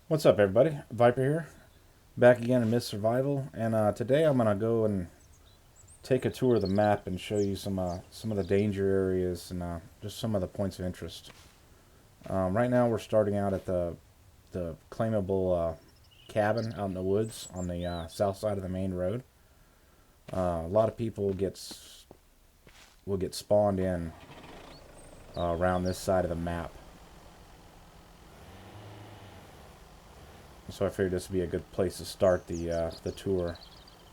What's up, everybody? Viper here, back again in Myth Survival, and today I'm gonna go and take a tour of the map and show you some of the danger areas and just some of the points of interest. Right now, we're starting out at the claimable cabin out in the woods on the south side of the main road. A lot of people will get spawned in around this side of the map. So I figured this would be a good place to start the tour.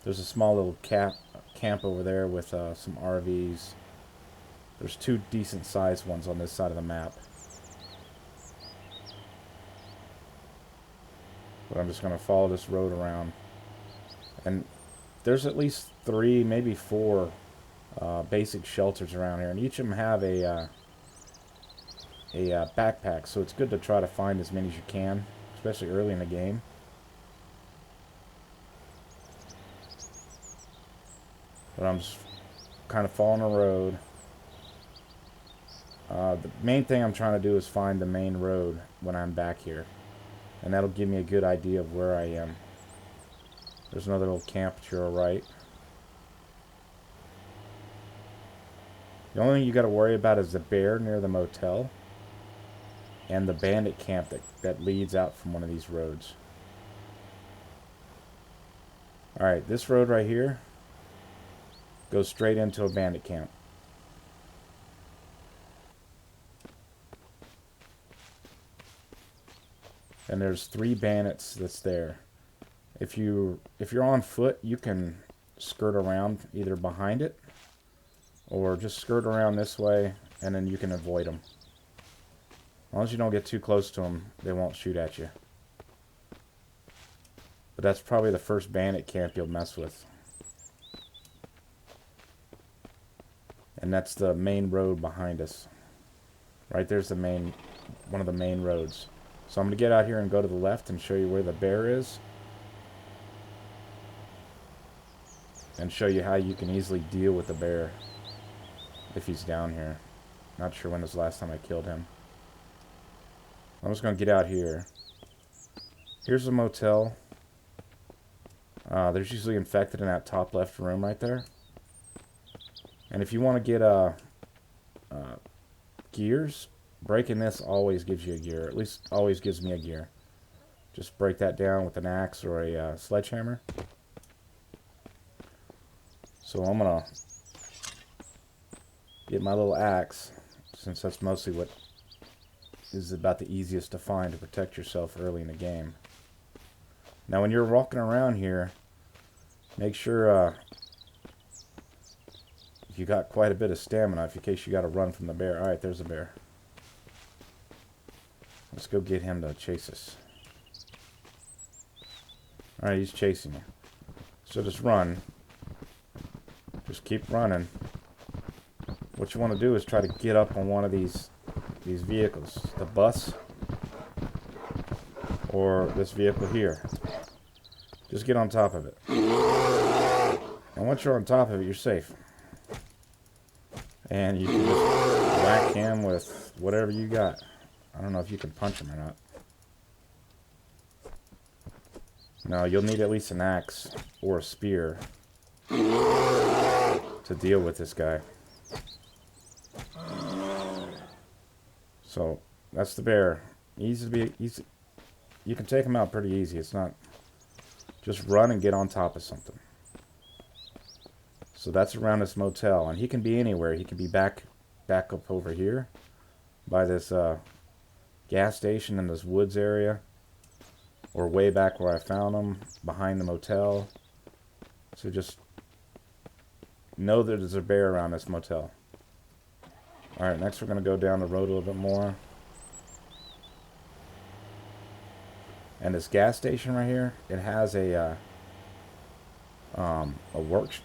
There's a small little camp over there with some RVs. There's two decent sized ones on this side of the map. But I'm just going to follow this road around. And there's at least 3, maybe 4 basic shelters around here. And each of them have a backpack. So it's good to try to find as many as you can, especially early in the game. But I'm just kind of following a road. The main thing I'm trying to do is find the main road when I'm back here. And that'll give me a good idea of where I am. There's another little camp to your right. The only thing you got to worry about is the bear near the motel. And the bandit camp that leads out from one of these roads. Alright, this road right here goes straight into a bandit camp. And there's 3 bandits that's there. If you're on foot, you can skirt around either behind it or just skirt around this way, and then you can avoid them. As long as you don't get too close to them, they won't shoot at you. But that's probably the first bandit camp you'll mess with. And that's the main road behind us. Right there's one of the main roads. So I'm going to get out here and go to the left and show you where the bear is. And show you how you can easily deal with the bear if he's down here. Not sure when was the last time I killed him. I'm just going to get out here. Here's a motel. There's usually infected in that top left room right there. And if you want to get gears, breaking this always gives you a gear. At least always gives me a gear. Just break that down with an axe or a sledgehammer. So I'm going to get my little axe, since that's mostly what is about the easiest to find to protect yourself early in the game. Now when you're walking around here, make sure you got quite a bit of stamina in case you got to run from the bear. Alright, there's a bear. Let's go get him to chase us. Alright, he's chasing you. So just run. Just keep running. What you want to do is try to get up on one of these vehicles. The bus. Or this vehicle here. Just get on top of it. And once you're on top of it, you're safe. And you can just whack him with whatever you got. I don't know if you can punch him or not. No, you'll need at least an axe or a spear to deal with this guy. So, that's the bear. Easy to be easy. You can take him out pretty easy. It's not just run and get on top of something. So that's around this motel, and he can be anywhere. He can be back up over here by this gas station in this woods area, or way back where I found him behind the motel. So just know that there's a bear around this motel. Alright, next we're going to go down the road a little bit more. And this gas station right here, it has a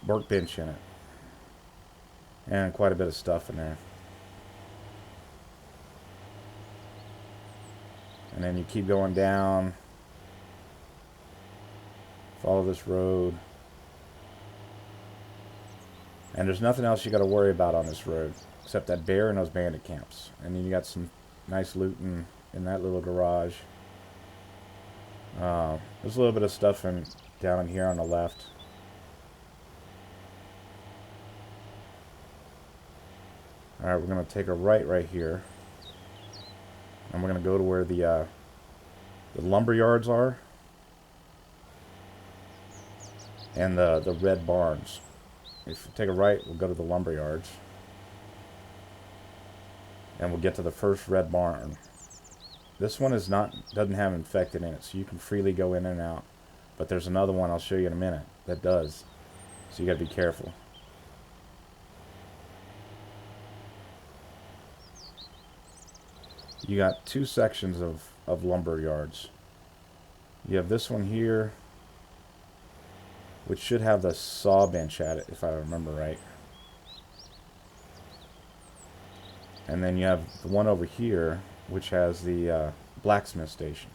workbench in it. And quite a bit of stuff in there. And then you keep going down. Follow this road. And there's nothing else you got to worry about on this road. Except that bear and those bandit camps. And then you got some nice loot in that little garage. There's a little bit of stuff down in here on the left. Alright, we're going to take a right here. And we're going to go to where the lumber yards are. And the red barns. If you take a right, we'll go to the lumber yards. And we'll get to the first red barn. This one doesn't have infected in it, so you can freely go in and out. But there's another one I'll show you in a minute that does. So you got to be careful. You got two sections of lumber yards. You have this one here, which should have the saw bench at it, if I remember right. And then you have the one over here, which has the blacksmith station.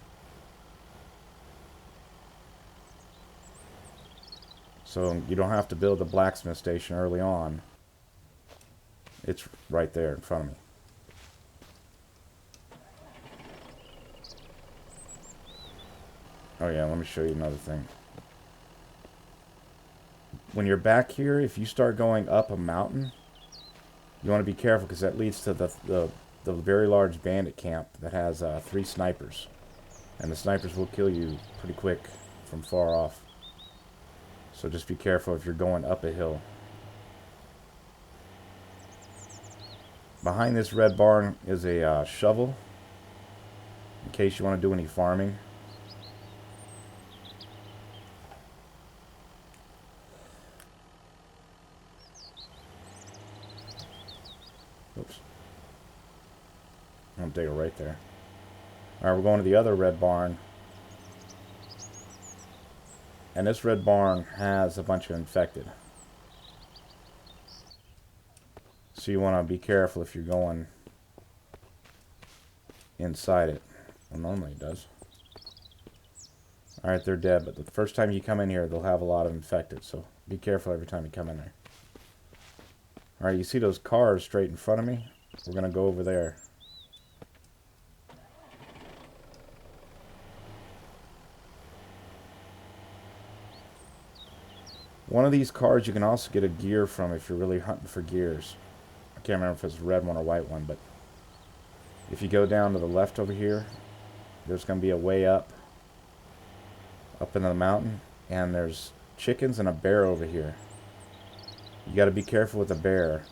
So you don't have to build the blacksmith station early on. It's right there in front of me. Oh yeah, let me show you another thing. When you're back here, if you start going up a mountain, you want to be careful because that leads to the very large bandit camp that has 3 snipers. And the snipers will kill you pretty quick from far off. So just be careful if you're going up a hill. Behind this red barn is a shovel, in case you want to do any farming. Oops. I'm going to dig it right there. Alright, we're going to the other red barn. And this red barn has a bunch of infected. So you want to be careful if you're going inside it. Well, normally it does. Alright, they're dead, but the first time you come in here, they'll have a lot of infected. So be careful every time you come in there. Alright, you see those cars straight in front of me? We're going to go over there. One of these cars you can also get a gear from if you're really hunting for gears. I can't remember if it's a red one or white one, but if you go down to the left over here, there's going to be a way up into the mountain, and there's chickens and a bear over here. You got to be careful with the bear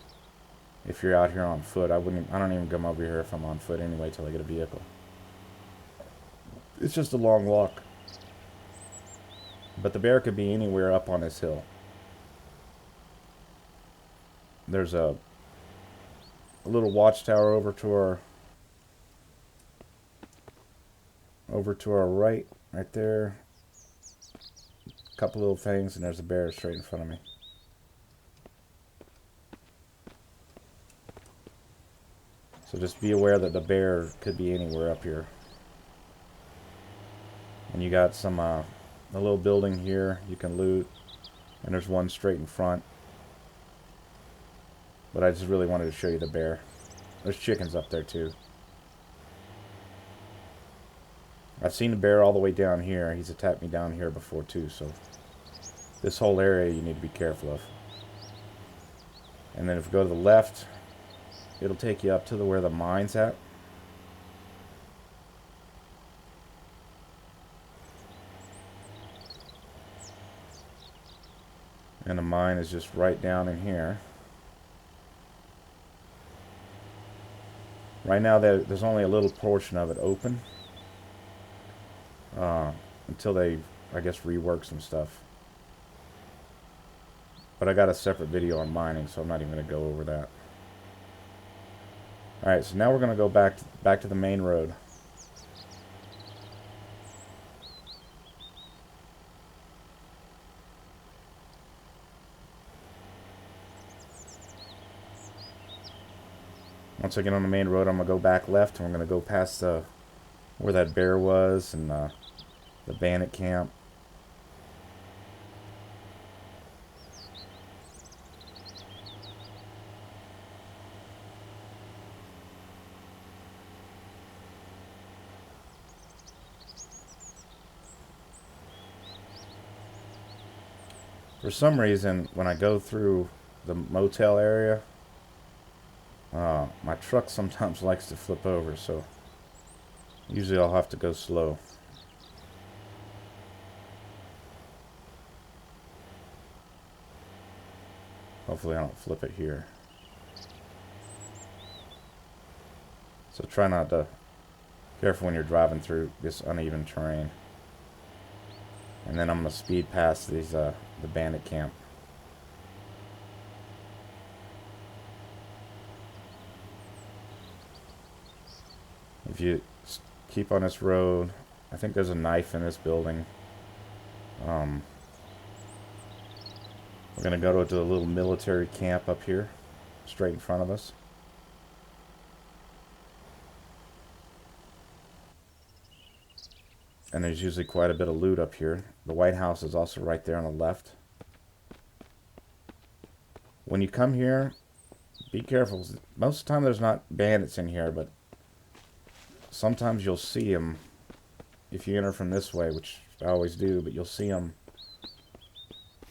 if you're out here on foot. I don't even come over here if I'm on foot anyway till I get a vehicle. It's just a long walk. But the bear could be anywhere up on this hill. There's a little watchtower over to our right there. A couple little things, and there's a bear straight in front of me. So just be aware that the bear could be anywhere up here. And you got some a little building here you can loot, and there's one straight in front. But I just really wanted to show you the bear. There's chickens up there too. I've seen the bear all the way down here. He's attacked me down here before too, so this whole area you need to be careful of. And then if you go to the left, it'll take you up to where the mine's at. And the mine is just right down in here. Right now there's only a little portion of it open. Until they, I guess, rework some stuff. But I got a separate video on mining, so I'm not even going to go over that. Alright, so now we're going to go back to the main road. Once I get on the main road, I'm going to go back left, and we're going to go past where that bear was, and the bandit camp. For some reason, when I go through the motel area, my truck sometimes likes to flip over, so usually I'll have to go slow. Hopefully I don't flip it here. So try not to... Careful when you're driving through this uneven terrain. And then I'm going to speed past these the bandit camp. If you keep on this road, I think there's a knife in this building. We're going to go to a little military camp up here, straight in front of us. And there's usually quite a bit of loot up here. The White House is also right there on the left. When you come here, be careful. Most of the time there's not bandits in here, but sometimes you'll see them if you enter from this way, which I always do, but you'll see them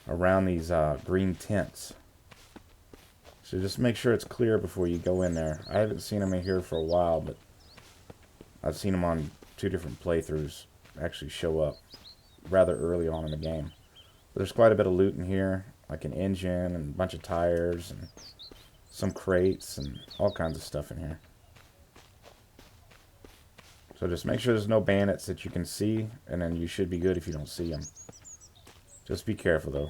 around these green tents. So just make sure it's clear before you go in there. I haven't seen them in here for a while, but I've seen them on 2 different playthroughs actually show up rather early on in the game. But there's quite a bit of loot in here, like an engine and a bunch of tires and some crates and all kinds of stuff in here. So just make sure there's no bandits that you can see, and then you should be good if you don't see them. Just be careful though.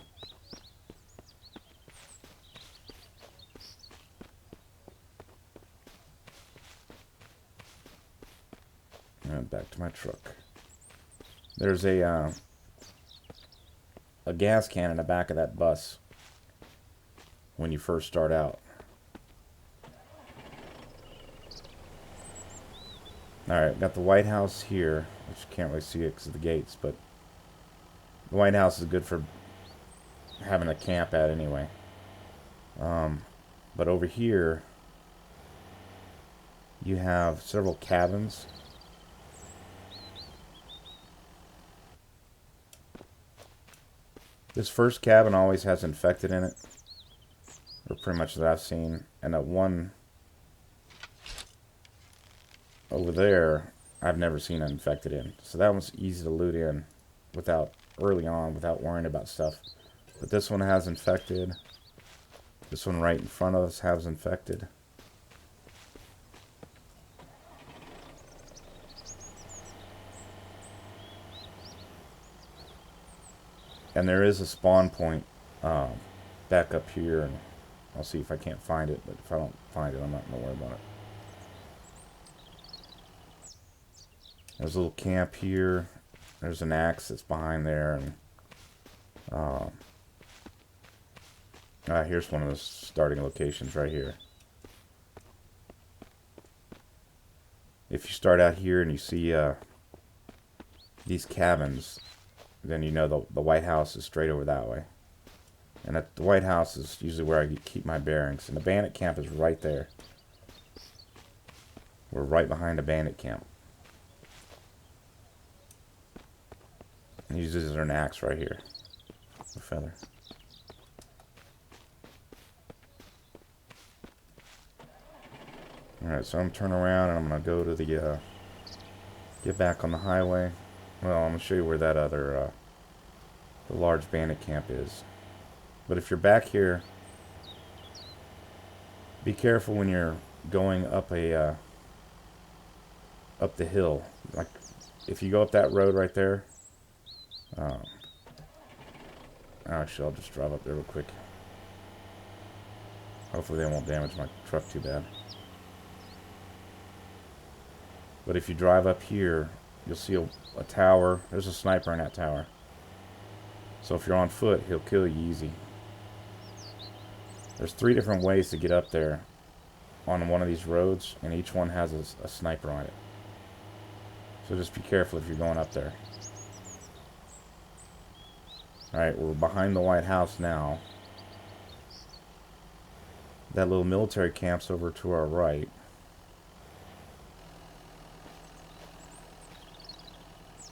And back to my truck. There's a gas can in the back of that bus when you first start out. Alright, got the White House here, which you can't really see it because of the gates, but the White House is good for having a camp at anyway. But over here, you have several cabins. This first cabin always has infected in it, or pretty much that I've seen, and that one over there I've never seen an infected in. So that one's easy to loot in early on without worrying about stuff. But this one has infected. This one right in front of us has infected. And there is a spawn point back up here, and I'll see if I can't find it, but if I don't find it, I'm not going to worry about it. There's a little camp here. There's an axe that's behind there, and here's one of the starting locations right here. If you start out here and you see these cabins, then you know the White House is straight over that way. And the White House is usually where I keep my bearings. And the bandit camp is right there. We're right behind the bandit camp. And he uses an axe right here. A feather. Alright, so I'm turning around and I'm going to go to the, get back on the highway. Well, I'm going to show you where that other, the large bandit camp is. But if you're back here, be careful when you're going up up the hill. Like, if you go up that road right there, actually, I'll just drive up there real quick. Hopefully they won't damage my truck too bad. But if you drive up here, you'll see a tower. There's a sniper in that tower. So if you're on foot, he'll kill you easy. There's 3 different ways to get up there on one of these roads, and each one has a sniper on it. So just be careful if you're going up there. Alright, we're behind the White House now. That little military camp's over to our right.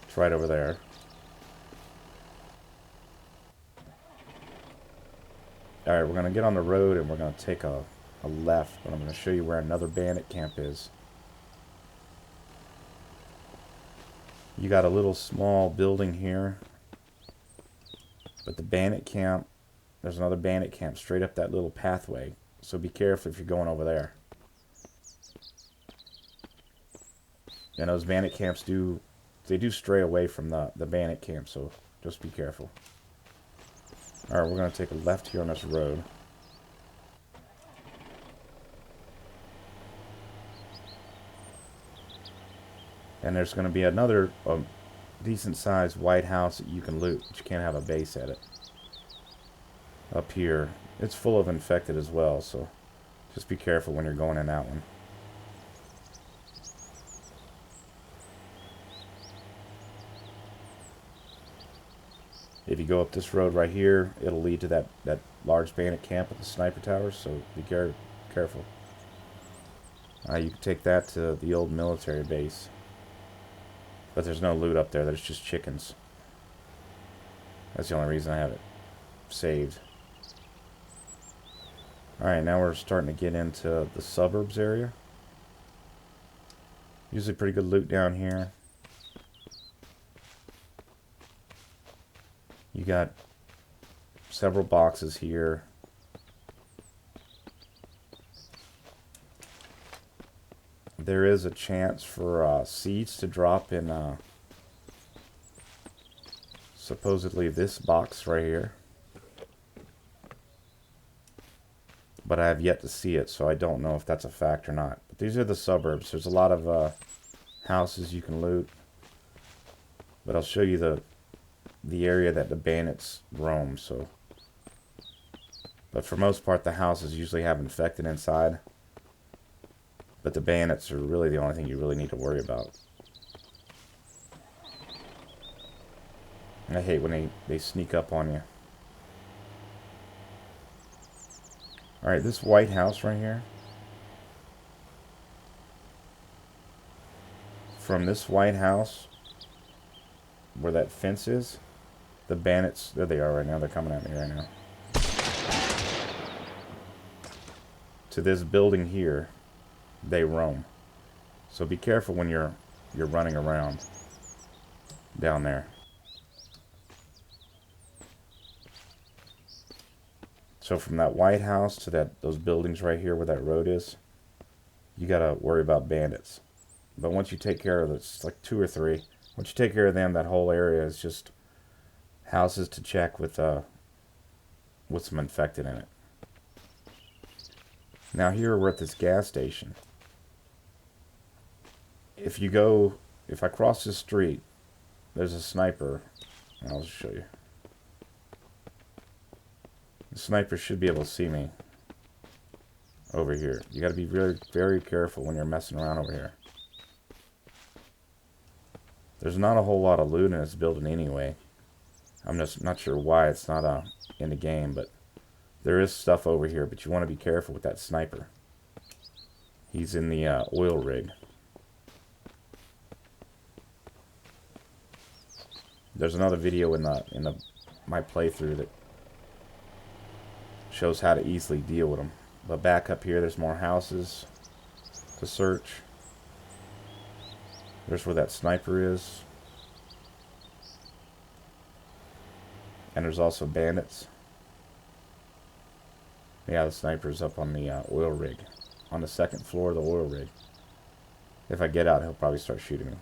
It's right over there. Alright, we're going to get on the road and we're going to take a left, but I'm going to show you where another bandit camp is. You got a little small building here, but the bandit camp, there's another bandit camp straight up that little pathway, so be careful if you're going over there. And those bandit camps do stray away from the bandit camp, so just be careful. Alright, we're going to take a left here on this road. And there's going to be another decent-sized white house that you can loot, but you can't have a base at it. Up here, it's full of infected as well, so just be careful when you're going in that one. If you go up this road right here, it'll lead to that large bandit camp with the sniper towers, so be careful. You can take that to the old military base. But there's no loot up there, there's just chickens. That's the only reason I have it saved. Alright, now we're starting to get into the suburbs area. Usually pretty good loot down here. You got several boxes here. There is a chance for seeds to drop in supposedly this box right here. But I have yet to see it, so I don't know if that's a fact or not. But these are the suburbs. There's a lot of houses you can loot. But I'll show you the area that the bandits roam, so. But for most part, the houses usually have infected inside. But the bandits are really the only thing you really need to worry about. I hate when they sneak up on you. Alright, this white house right here. From this white house, where that fence is, the bandits, there they are right now, they're coming at me right now. To this building here, they roam. So be careful when you're running around down there. So from that White House to those buildings right here where that road is, you gotta worry about bandits. But once you take care of it's like 2 or 3. Once you take care of them, that whole area is just houses to check with some infected in it. Now here we're at this gas station. If I cross this street, there's a sniper. I'll just show you. The sniper should be able to see me over here. You got to be very, very careful when you're messing around over here. There's not a whole lot of loot in this building anyway. I'm just not sure why it's not in the game, but there is stuff over here. But you want to be careful with that sniper. He's in the oil rig. There's another video in my playthrough that shows how to easily deal with them. But back up here, there's more houses to search. There's where that sniper is. And there's also bandits. Yeah, the sniper's up on the oil rig. On the second floor of the oil rig. If I get out, he'll probably start shooting me.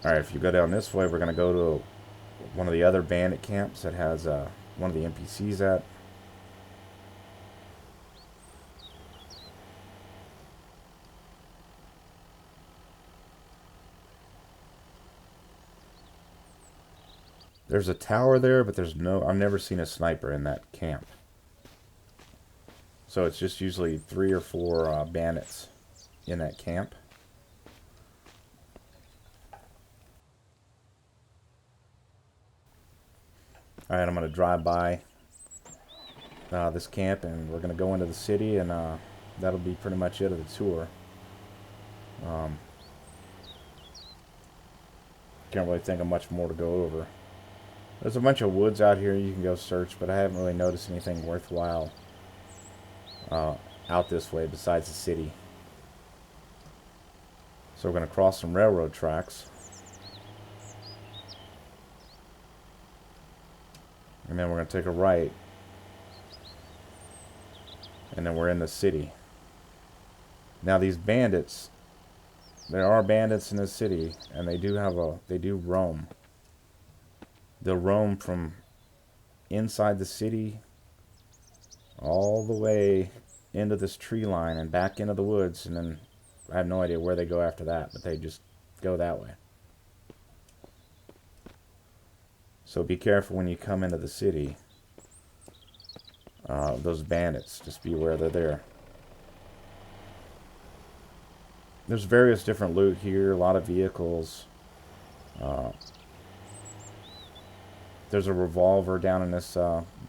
Alright, if you go down this way, we're going to go to one of the other bandit camps that has one of the NPCs at. There's a tower there, but I've never seen a sniper in that camp. So it's just usually 3 or 4 bandits in that camp. Alright, I'm going to drive by this camp, and we're going to go into the city, and that'll be pretty much it of the tour. Can't really think of much more to go over. There's a bunch of woods out here you can go search, but I haven't really noticed anything worthwhile out this way besides the city. So we're going to cross some railroad tracks. And then we're going to take a right. And then we're in the city. Now these bandits, there are bandits in this city, and they do roam. They'll roam from inside the city all the way into this tree line and back into the woods, and then I have no idea where they go after that, but they just go that way. So be careful when you come into the city. Those bandits, just be aware they're there. There's various different loot here, a lot of vehicles. There's a revolver down in this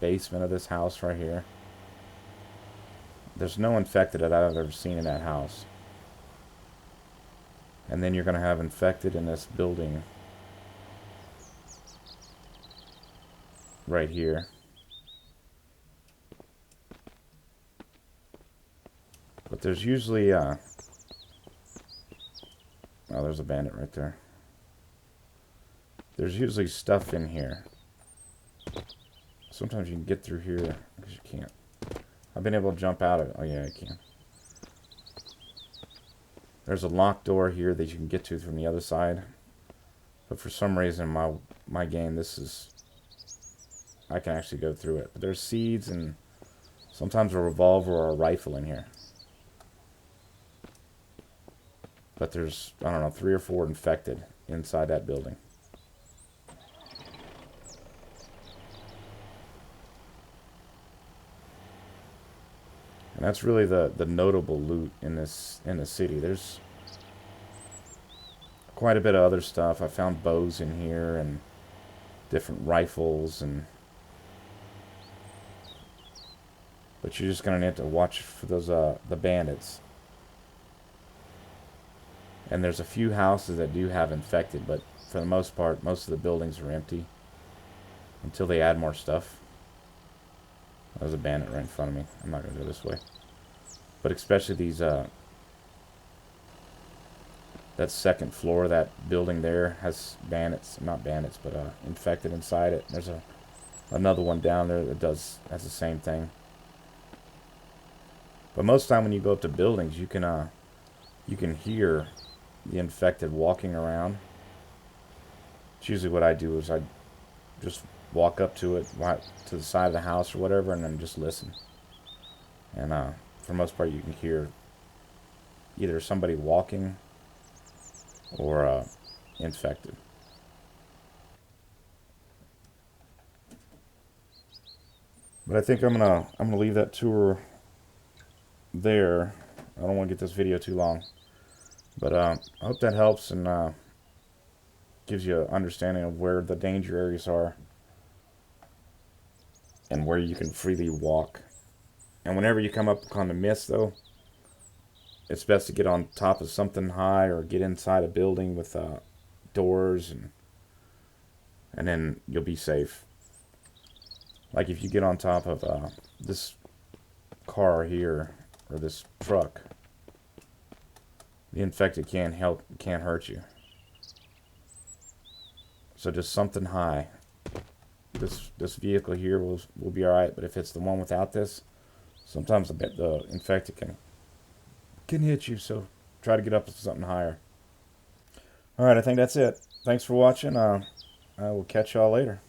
basement of this house right here. There's no infected that I've ever seen in that house. And then you're going to have infected in this building right here. But there's usually oh, there's a bandit right there. There's usually stuff in here. Sometimes you can get through here, because you can't. I've been able to jump out of it. Oh yeah, I can. There's a locked door here that you can get to from the other side. But for some reason, my game, I can actually go through it. But there's seeds and sometimes a revolver or a rifle in here. But there's, I don't know, 3 or 4 infected inside that building. And that's really the notable loot in the city. There's quite a bit of other stuff. I found bows in here and different rifles, but you're just gonna need to watch for those the bandits. And there's a few houses that do have infected, but for the most part, most of the buildings are empty until they add more stuff. There's a bandit right in front of me. I'm not going to go this way. But especially these, that second floor, that building there has bandits. Not bandits, but infected inside it. There's another one down there that has the same thing. But most of the time when you go up to buildings, you can hear the infected walking around. It's usually what I do is I just walk up to it, to the side of the house or whatever, and then just listen. And for the most part, you can hear either somebody walking or infected. But I think I'm gonna leave that tour there. I don't want to get this video too long. But I hope that helps and gives you an understanding of where the danger areas are and where you can freely walk. And whenever you come up on the mist, though, it's best to get on top of something high or get inside a building with doors, and then you'll be safe. Like if you get on top of this car here or this truck, the infected can't hurt you. So just something high. This vehicle here will be all right, but if it's the one without this, sometimes the infected can hit you. So try to get up to something higher. All right, I think that's it. Thanks for watching. I will catch y'all later.